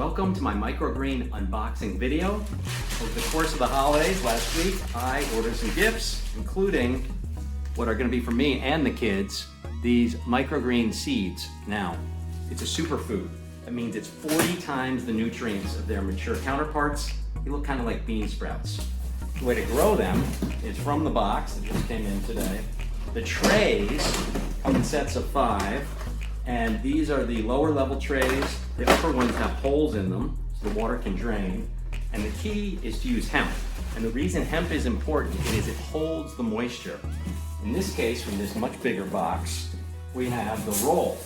Welcome to my microgreen unboxing video. Over the course of the holidays last week, I ordered some gifts, including what are going to be for me and the kids, these microgreen seeds. Now, it's a superfood. That means it's 40 times the nutrients of their mature counterparts. They look kind of like bean sprouts. The way to grow them is from the box that just came in today. The trays come in sets of 5, and these are the lower level trays. The upper ones have holes in them so the water can drain. And the key is to use hemp. And the reason hemp is important is it holds the moisture. In this case, from this much bigger box, we have the roll.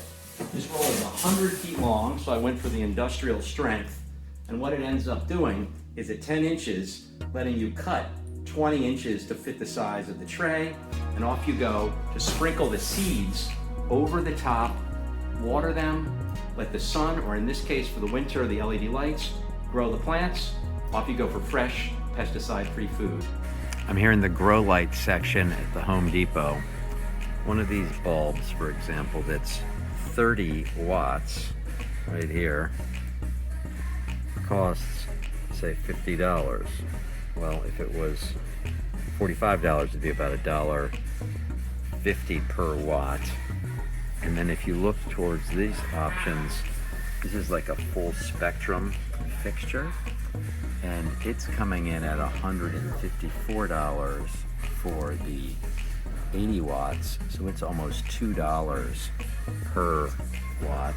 This roll is 100 feet long, so I went for the industrial strength. And what it ends up doing is at 10 inches, letting you cut 20 inches to fit the size of the tray, and off you go to sprinkle the seeds over the top, water them, let the sun, or in this case for the winter, the LED lights, grow the plants. Off you go for fresh, pesticide-free food. I'm here in the grow light section at the Home Depot. One of these bulbs, for example, that's 30 watts right here, costs, say, $50. Well, if it was $45, it'd be about $1.50 per watt. And then if you look towards these options, this is like a full spectrum fixture, and it's coming in at $154 for the 80 watts, so it's almost $2 per watt.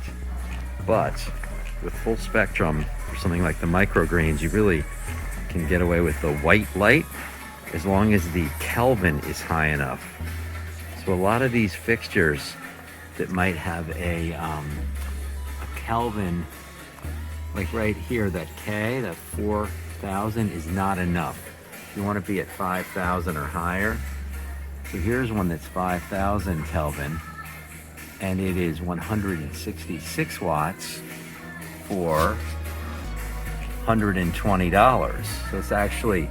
But with full spectrum, for something like the microgreens, you really can get away with the white light as long as the Kelvin is high enough. So a lot of these fixtures that might have a Kelvin, like right here, that K, that 4,000 is not enough. You want to be at 5,000 or higher. So here's one that's 5,000 Kelvin, and it is 166 watts for $120. So it's actually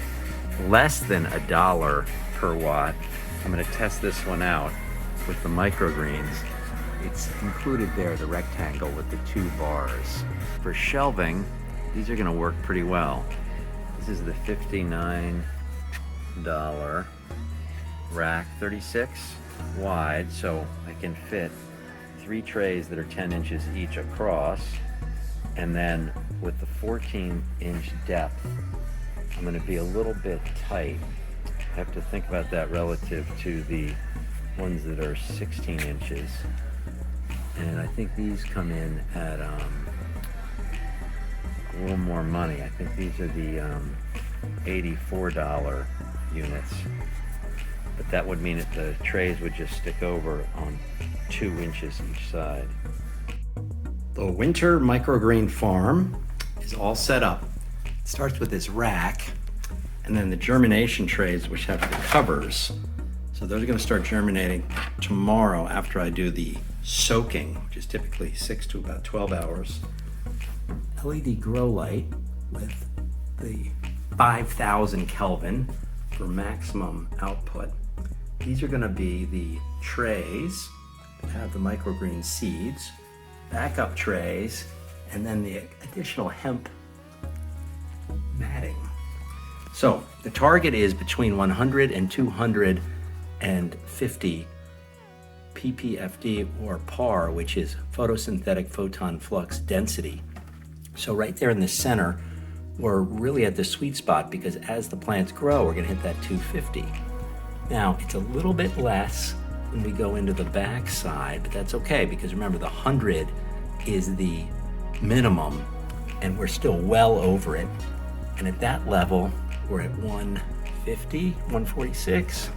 less than $1 per watt. I'm going to test this one out with the microgreens. It's included there, the rectangle with the 2 bars. For shelving, these are going to work pretty well. This is the $59 rack, 36 wide, so I can fit 3 trays that are 10 inches each across. And then with the 14-inch depth, I'm going to be a little bit tight. I have to think about that relative to the ones that are 16 inches. And I think these come in at a little more money. I think these are the $84 units. But that would mean that the trays would just stick over on 2 inches each side. The winter microgreen farm is all set up. It starts with this rack, and then the germination trays, which have the covers. So those are going to start germinating tomorrow after I do the soaking, which is typically 6 to about 12 hours. LED grow light with the 5,000 Kelvin for maximum output. These are going to be the trays that have the microgreen seeds, backup trays, and then the additional hemp matting. So the target is between 100 and 250 ppfd or PAR, which is photosynthetic photon flux density. So right there in the center, we're really at the sweet spot, because as the plants grow, we're going to hit that 250. Now, it's a little bit less when we go into the back side, but that's okay, because remember, the 100 is the minimum, and we're still well over it. And at that level, we're at 150, 146.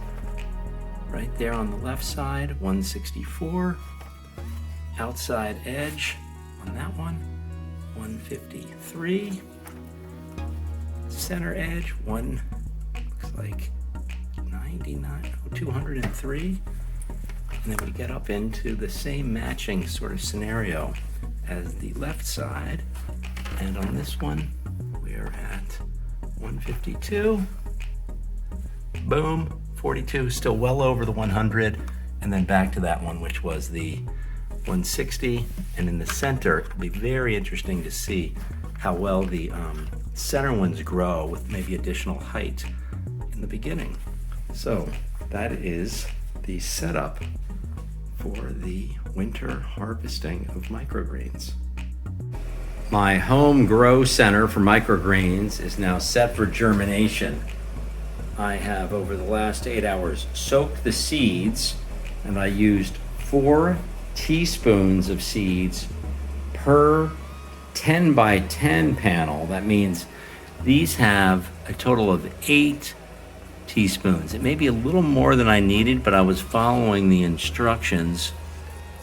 Right there on the left side, 164. Outside edge on that one, 153. Center edge, looks like 99, 203. And then we get up into the same matching sort of scenario as the left side. And on this one, we're at 152. Boom. 42, still well over the 100, and then back to that one, which was the 160, and in the center, it'll be very interesting to see how well the center ones grow with maybe additional height in the beginning. So that is the setup for the winter harvesting of microgreens. My home grow center for microgreens is now set for germination. I have, over the last 8 hours, soaked the seeds, and I used 4 teaspoons of seeds per 10 by 10 panel. That means these have a total of 8 teaspoons. It may be a little more than I needed, but I was following the instructions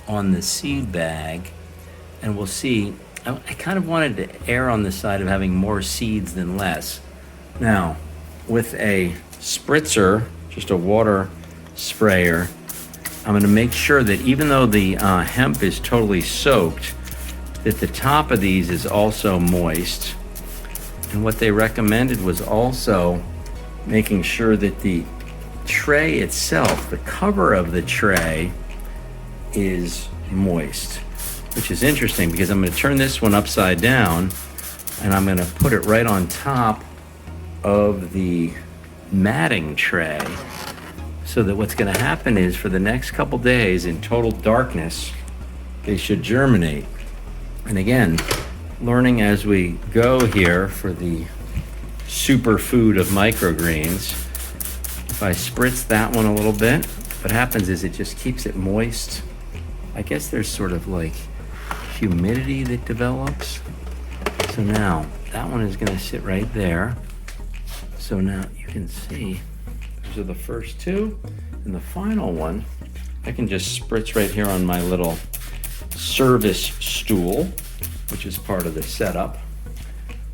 on the seed bag, and we'll see. I kind of wanted to err on the side of having more seeds than less. Now, with a spritzer, just a water sprayer, I'm going to make sure that even though the hemp is totally soaked, that the top of these is also moist. And what they recommended was also making sure that the tray itself, the cover of the tray, is moist, which is interesting because I'm going to turn this one upside down and I'm going to put it right on top of the matting tray, so that what's going to happen is for the next couple days in total darkness, they should germinate. And again, learning as we go here for the superfood of microgreens. If I spritz that one a little bit, what happens is it just keeps it moist. I guess there's sort of like humidity that develops. So now that one is going to sit right there. So now you can see those are the first 2, and the final one I can just spritz right here on my little service stool, which is part of the setup.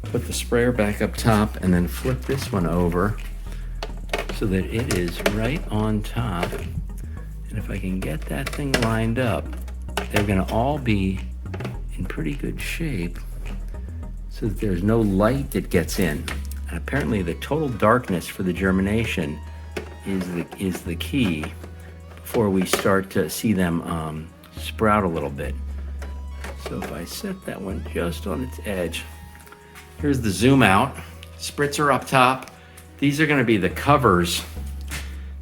Put the sprayer back up top and then flip this one over so that it is right on top. And if I can get that thing lined up, they're going to all be in pretty good shape so that there's no light that gets in. And apparently the total darkness for the germination is the key before we start to see them sprout a little bit. So if I set that one just on its edge, here's the zoom out, spritzer up top. These are going to be the covers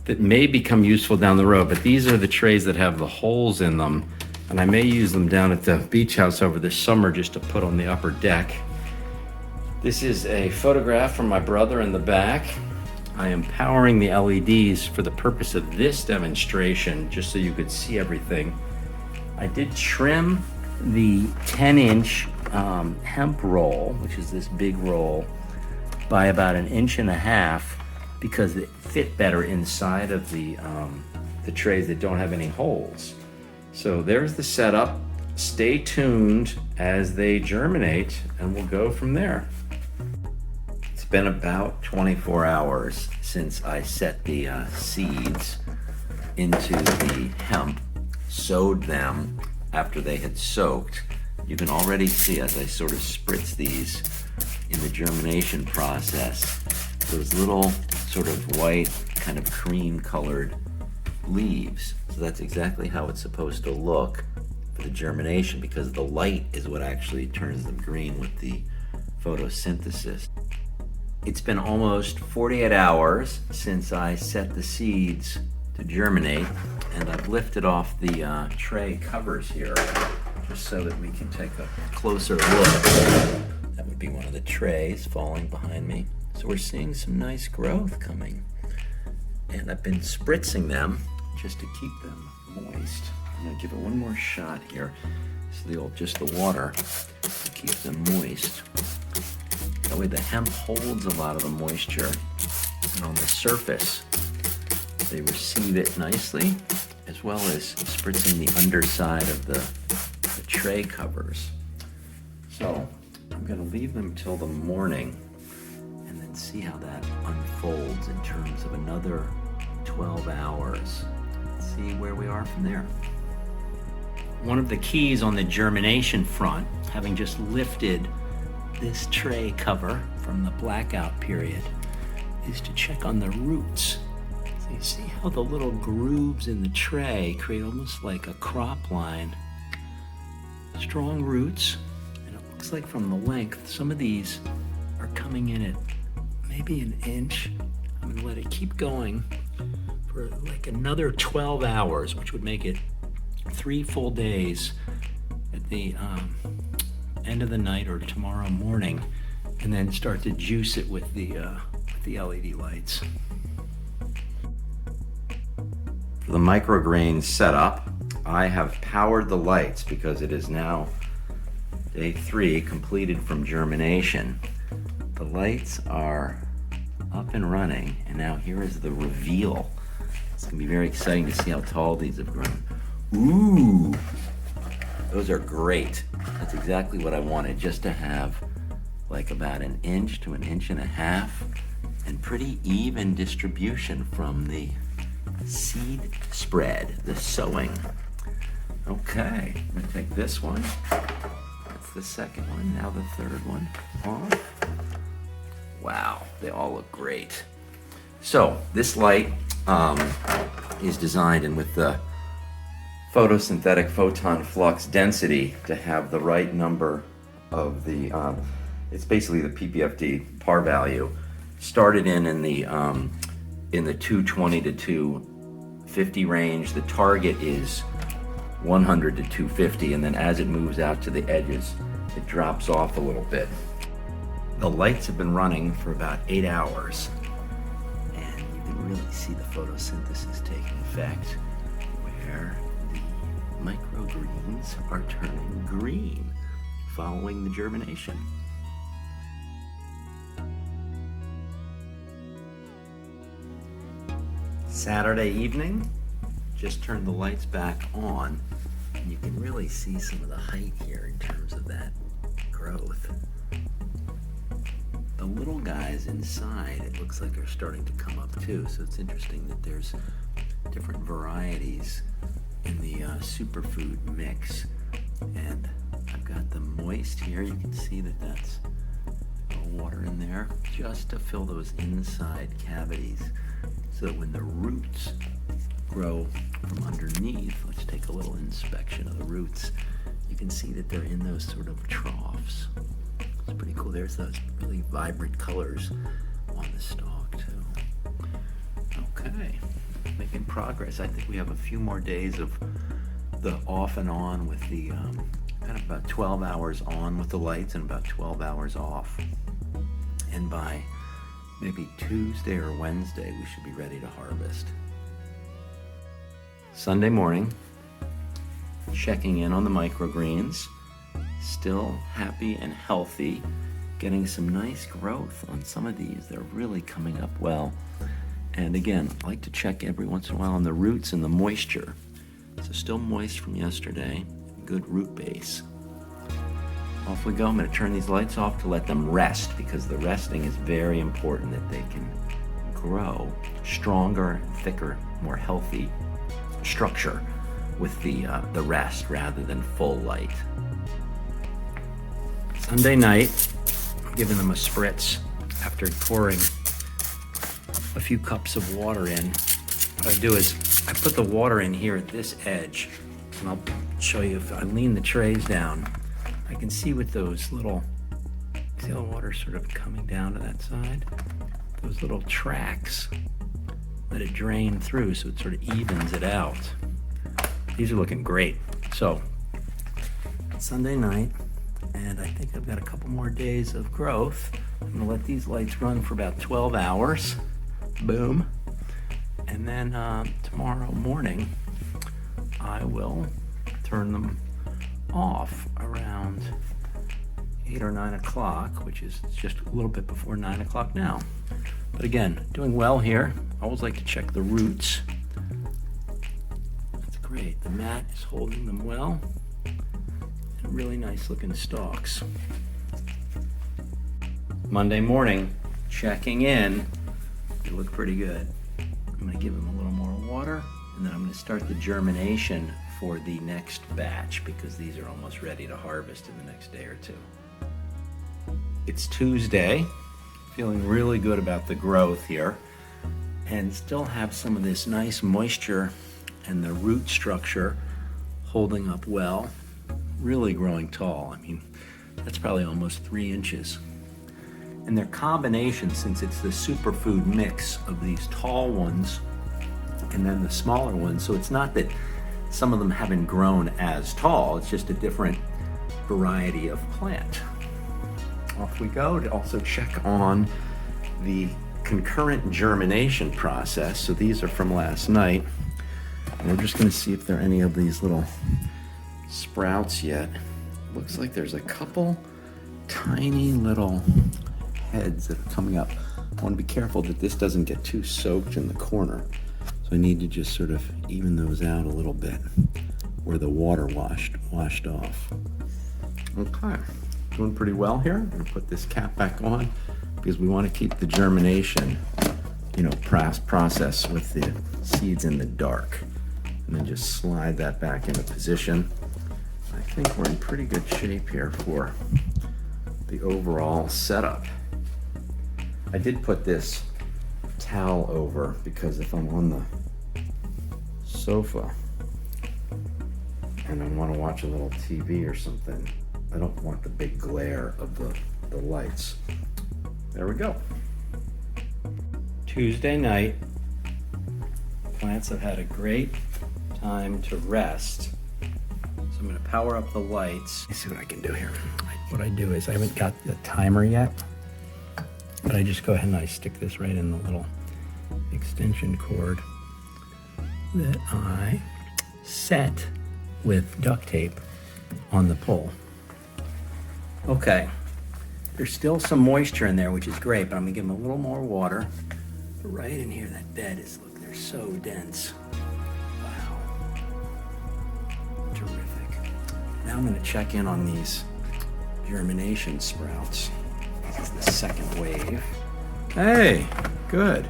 that may become useful down the road, but these are the trays that have the holes in them, and I may use them down at the beach house over the summer just to put on the upper deck. This is a photograph from my brother in the back. I am powering the LEDs for the purpose of this demonstration, just so you could see everything. I did trim the 10-inch hemp roll, which is this big roll, by about 1.5 inches because it fit better inside of the trays that don't have any holes. So there's the setup. Stay tuned as they germinate, and we'll go from there. It's been about 24 hours since I set the seeds into the hemp, sowed them after they had soaked. You can already see as I sort of spritz these in the germination process, those little sort of white, kind of cream colored leaves. So that's exactly how it's supposed to look for the germination, because the light is what actually turns them green with the photosynthesis. It's been almost 48 hours since I set the seeds to germinate, and I've lifted off the tray covers here just so that we can take a closer look. That would be one of the trays falling behind me. So we're seeing some nice growth coming, and I've been spritzing them just to keep them moist. I'm gonna give it one more shot here. Just the water to keep them moist. That way the hemp holds a lot of the moisture, and on the surface they receive it nicely, as well as spritzing the underside of the tray covers. So I'm going to leave them till the morning and then see how that unfolds in terms of another 12 hours. See where we are from there. One of the keys on the germination front, having just lifted this tray cover from the blackout period, is to check on the roots. So you see how the little grooves in the tray create almost like a crop line strong roots, and it looks like from the length, some of these are coming in at maybe an inch. I'm gonna let it keep going for like another 12 hours, which would make it 3 full days at the end of the night or tomorrow morning, and then start to juice it with the LED lights. For the microgreen setup, I have powered the lights because it is now day 3 completed from germination. The lights are up and running, and now here is the reveal. It's gonna be very exciting to see how tall these have grown. Ooh, those are great. That's exactly what I wanted, just to have like about an inch to an inch and a half, and pretty even distribution from the seed spread, the sowing. Okay, I'm gonna take this one. That's the second one, now the third one off. Wow, they all look great. So this light is designed, and with the photosynthetic photon flux density, to have the right number of the, it's basically the PPFD par value, started in the 220 to 250 range. The target is 100 to 250, and then as it moves out to the edges, it drops off a little bit. The lights have been running for about 8 hours, and you can really see the photosynthesis taking effect, where the microgreens are turning green following the germination. Saturday evening, just turned the lights back on, and you can really see some of the height here in terms of that growth. The little guys inside, it looks like, are starting to come up too, so it's interesting that there's different varieties in the superfood mix. And I've got the moist here. You can see that that's water in there just to fill those inside cavities, so that when the roots grow from underneath, let's take a little inspection of the roots, you can see that they're in those sort of troughs. It's pretty cool. There's those really vibrant colors on the stalk too. Okay, making progress. I think we have a few more days of the off and on with the kind of about 12 hours on with the lights and about 12 hours off. And by maybe Tuesday or Wednesday, we should be ready to harvest. Sunday morning, checking in on the microgreens. Still happy and healthy, getting some nice growth on some of these. They're really coming up well. And again, I like to check every once in a while on the roots and the moisture. So still moist from yesterday, good root base. Off we go. I'm going to turn these lights off to let them rest, because the resting is very important, that they can grow stronger, thicker, more healthy structure with the rest rather than full light. Sunday night, I'm giving them a spritz after pouring a few cups of water in. What I do is I put the water in here at this edge, and I'll show you if I lean the trays down. I can see with those little, see the water sort of coming down to that side? Those little tracks, let it drain through so it sort of evens it out. These are looking great. So, Sunday night, and I think I've got a couple more days of growth. I'm gonna let these lights run for about 12 hours. Boom. And then tomorrow morning, I will turn them off around 8 or 9 o'clock, which is just a little bit before 9 o'clock now. But again, doing well here. I always like to check the roots. That's great. The mat is holding them well. And really nice looking stalks. Monday morning, checking in. They look pretty good. I'm going to give them a little more water, and then I'm going to start the germination for the next batch, because these are almost ready to harvest in the next day or two. It's Tuesday, feeling really good about the growth here, and still have some of this nice moisture and the root structure holding up well. really growing tall. I mean, that's probably almost 3 inches. And their combination, since it's the superfood mix of these tall ones and then the smaller ones, so it's not that some of them haven't grown as tall, it's just a different variety of plant. Off we go to also check on the concurrent germination process. So these are from last night. And we're just gonna see if there are any of these little sprouts yet. Looks like there's a couple tiny little heads that are coming up. I want to be careful that this doesn't get too soaked in the corner. So I need to just sort of even those out a little bit where the water washed off. Okay, doing pretty well here. I'm gonna put this cap back on because we want to keep the germination, process with the seeds in the dark. And then just slide that back into position. I think we're in pretty good shape here for the overall setup. I did put this towel over because if I'm on the sofa and I want to watch a little TV or something, I don't want the big glare of the lights. There we go. Tuesday night. Plants have had a great time to rest. So I'm going to power up the lights. Let's see what I can do here. What I do is I haven't got the timer yet, but I just go ahead and I stick this right in the little extension cord that I set with duct tape on the pole. Okay, there's still some moisture in there, which is great, but I'm gonna give them a little more water. But right in here, that bed is, look, they're so dense. Wow, terrific. Now I'm gonna check in on these germination sprouts. This is the second wave. Hey, good.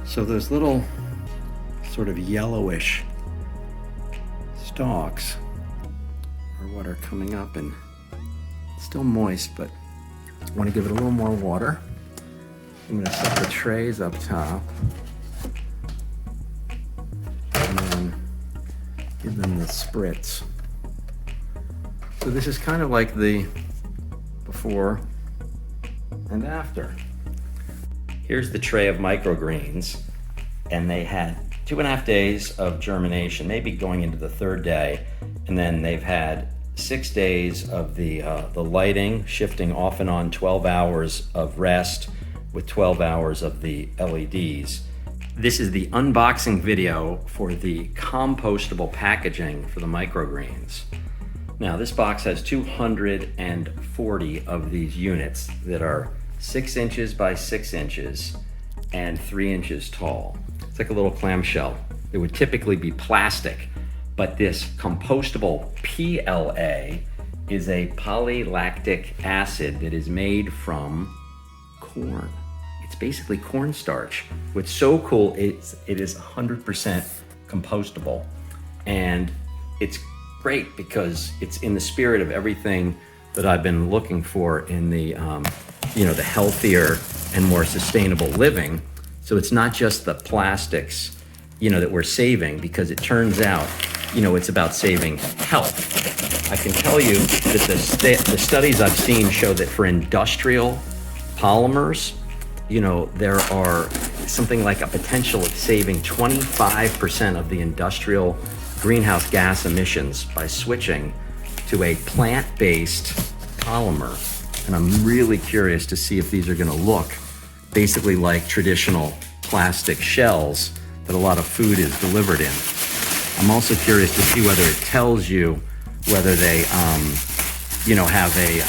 So those little sort of yellowish stalks are what are coming up, and still moist, but I want to give it a little more water. I'm going to set the trays up top and then give them the spritz. So this is kind of like the before and after. Here's the tray of microgreens, and they had 2.5 days of germination, maybe going into the 3rd day, and then they've had 6 days of the lighting, shifting off and on, 12 hours of rest with 12 hours of the LEDs. This is the unboxing video for the compostable packaging for the microgreens. Now this box has 240 of these units that are 6 inches by 6 inches and 3 inches tall. It's like a little clamshell. It would typically be plastic, but this compostable PLA is a polylactic acid that is made from corn. It's basically cornstarch. What's so cool is it is 100% compostable, and it's great because it's in the spirit of everything that I've been looking for in the the healthier and more sustainable living. So it's not just the plastics that we're saving, because it turns out it's about saving health. I can tell you that the studies I've seen show that for industrial polymers, there are something like a potential of saving 25% of the industrial greenhouse gas emissions by switching to a plant-based polymer. And I'm really curious to see if these are going to look basically like traditional plastic shells that a lot of food is delivered in. I'm also curious to see whether it tells you whether they, have a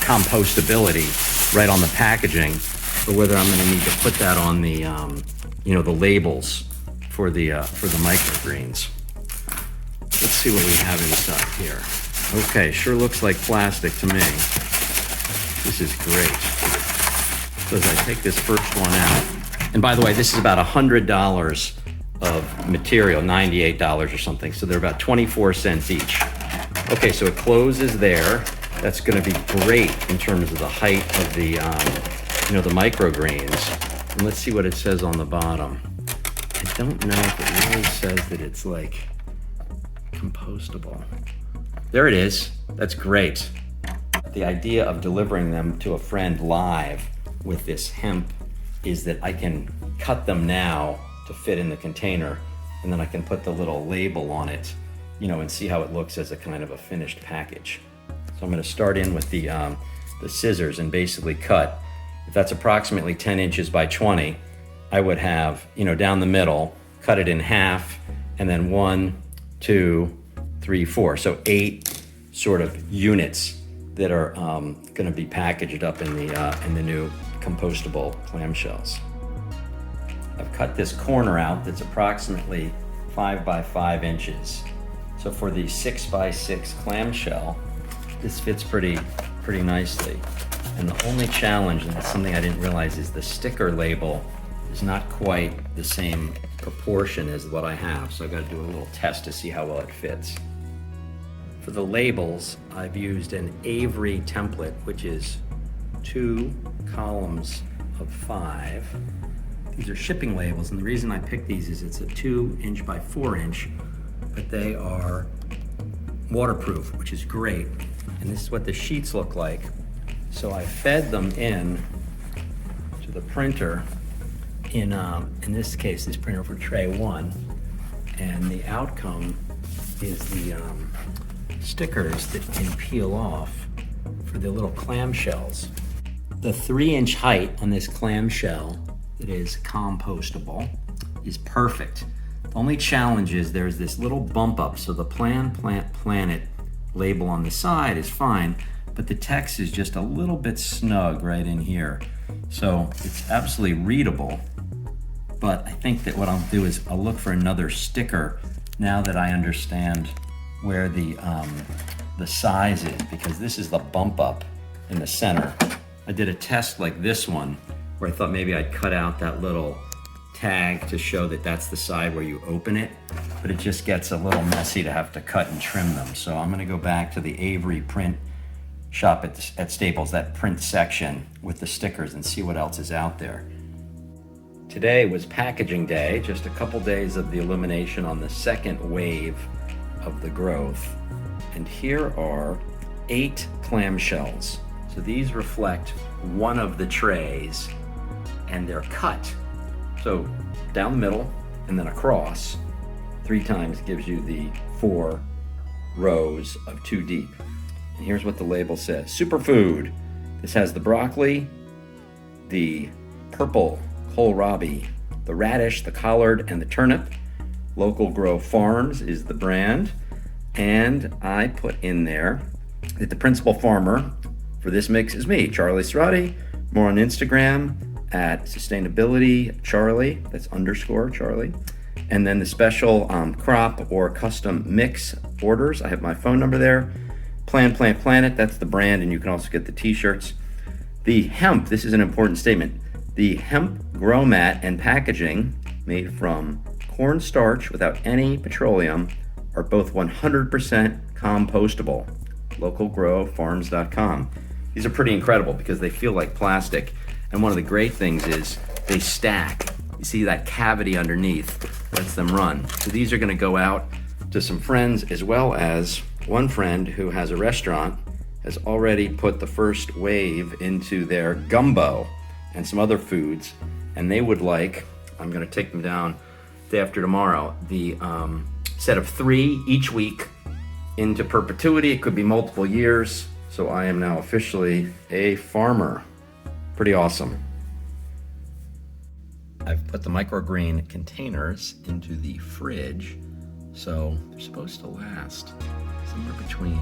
compostability right on the packaging, or whether I'm going to need to put that on the, the labels for the microgreens. Let's see what we have inside here. Okay, sure looks like plastic to me. This is great. So as I take this first one out, and by the way, this is about $100 of material, $98 or something. So they're about 24 cents each. Okay, so it closes there. That's going to be great in terms of the height of the, the microgreens. And let's see what it says on the bottom. I don't know if it really says that it's like compostable. there it is. That's great. The idea of delivering them to a friend live with this hemp is that I can cut them now to fit in the container, and then I can put the little label on it, you know, and see how it looks as a kind of a finished package. So I'm going to start in with the scissors and basically cut. If that's approximately 10 inches by 20, I would have, you know, down the middle, cut it in half, and then 1, 2, 3, 4. So 8 sort of units that are going to be packaged up in the new compostable clamshells. I've cut this corner out that's approximately 5 by 5 inches. So for the 6 by 6 clamshell, this fits pretty nicely. And the only challenge, and that's something I didn't realize, is the sticker label is not quite the same proportion as what I have. So I've got to do a little test to see how well it fits. For the labels, I've used an Avery template, which is 2 columns of 5. These are shipping labels, and the reason I picked these is it's a 2 inch by 4 inch, but they are waterproof, which is great. And this is what the sheets look like. So I fed them in to the printer in this case, this printer for tray 1, and the outcome is the stickers that can peel off for the little clamshells. The 3-inch height on this clamshell that is compostable is perfect. The only challenge is there's this little bump up, so the Planet label on the side is fine, but the text is just a little bit snug right in here. So it's absolutely readable, but I think that what I'll do is I'll look for another sticker now that I understand where the size is, because this is the bump up in the center. I did a test like this one where I thought maybe I'd cut out that little tag to show that that's the side where you open it, but it just gets a little messy to have to cut and trim them. So I'm gonna go back to the Avery print shop at Staples, that print section with the stickers, and see what else is out there. Today was packaging day, just a couple days of the illumination on the second wave of the growth. And here are 8 clamshells. So these reflect one of the trays, and they're cut. So down the middle and then across 3 times gives you the 4 rows of 2 deep. And here's what the label says. Superfood. This has the broccoli, the purple kohlrabi, the radish, the collard, and the turnip. Local Grow Farms is the brand. And I put in there that the principal farmer for this mix is me, Charlie Cerati. More on Instagram at Sustainability Charlie, that's _ Charlie. And then the special crop or custom mix orders, I have my phone number there. Planet, that's the brand, and you can also get the t-shirts. The hemp, this is an important statement. The hemp grow mat and packaging made from cornstarch without any petroleum are both 100% compostable. localgrowfarms.com. These are pretty incredible because they feel like plastic. And one of the great things is they stack. You see that cavity underneath lets them run. So these are gonna go out to some friends, as well as one friend who has a restaurant has already put the first wave into their gumbo and some other foods. And they would like, I'm gonna take them down day after tomorrow, the set of 3 each week into perpetuity. It could be multiple years. So I am now officially a farmer. Pretty awesome. I've put the microgreen containers into the fridge, so they're supposed to last somewhere between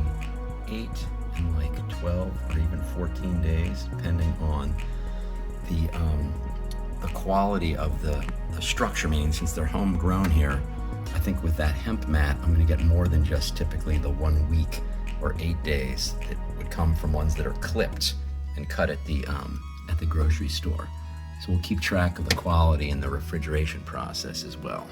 8 and like 12 or even 14 days, depending on the quality of the structure. Meaning, since they're homegrown here, I think with that hemp mat, I'm gonna get more than just typically the 1 week or 8 days that would come from ones that are clipped and cut at the grocery store. So we'll keep track of the quality and the refrigeration process as well.